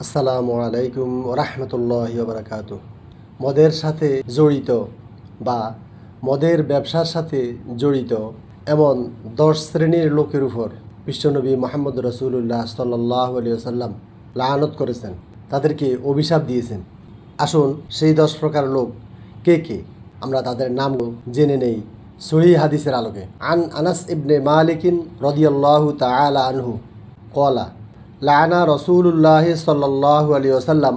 আসসালামু আলাইকুম রহমতুল্লাহি ওয়া বারাকাতুহু। মদের সাথে জড়িত বা মদের ব্যবসার সাথে জড়িত এমন 10 শ্রেণীর লোকের উপর বিশ্বনবী মুহাম্মদ রাসূলুল্লাহ সাল্লাল্লাহু আলাইহি ওয়াসাল্লাম লানত করেছেন, তাদেরকে অভিশাপ দিয়েছেন। আসুন সেই 10 প্রকার লোক কে কে আমরা তাদের নামগুলো জেনে নেই সহিহ হাদিসের আলোকে। আন আনাস ইবনে মালিকিন রাদিয়াল্লাহু তাআলা আনহু ক্বালা লানা রসুল্লাহ সাল্লাল্লাহু আলাইহি ওয়াসাল্লাম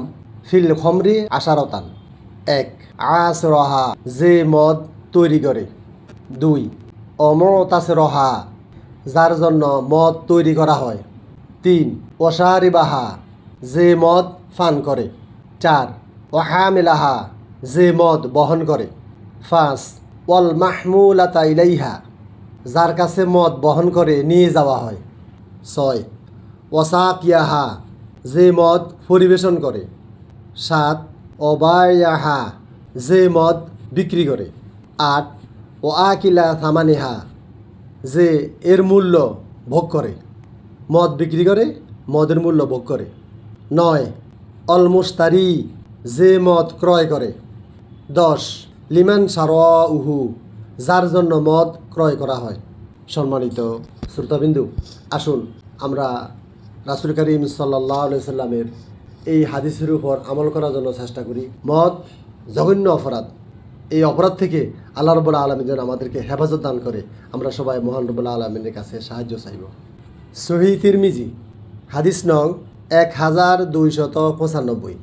ফিল খমরি আশারতান। 1. আসরহা, যে মদ তৈরি করে। 2. অমতাসরহা, যার জন্য মদ তৈরি করা হয়। 3. ওয়াশারিবাহা, যে মদ পান করে। 4. ওয়াহামিলাহা, যে মদ বহন করে। 5. ওয়াল মাহমুলাতা ইলাইহা, যার কাছে মদ বহন করে নিয়ে যাওয়া হয়। 6. ওয়াসাকিয়াহা, যে মদ পরিবেশন করে। 7. অবায়াহা, যে মদ বিক্রি করে। 8. ও আকিলা থামানিহা, যে এর মূল্য ভোগ করে। মদ বিক্রি করে, মদের মূল্য ভোগ করে। 9. অল মুস্তারি, যে মদ ক্রয় করে। 10. লিমান সারউহু, যার জন্য মদ ক্রয় করা হয়। সম্মানিত শ্রোতাবিন্দু, আসুন আমরা রাসূল করিম সাল্লাল্লাহু আলাইহি সাল্লামের এই হাদিসের উপর আমল করার জন্য চেষ্টা করি। মদ জঘন্য অপরাধ। এই অপরাধ থেকে আল্লাহ রাব্বুল আলামিন যেন আমাদেরকে হেফাজত দান করে, আমরা সবাই মহান রাব্বুল আলামিনের কাছে সাহায্য চাইব। সহিহ তিরমিজি হাদিস নং 1295।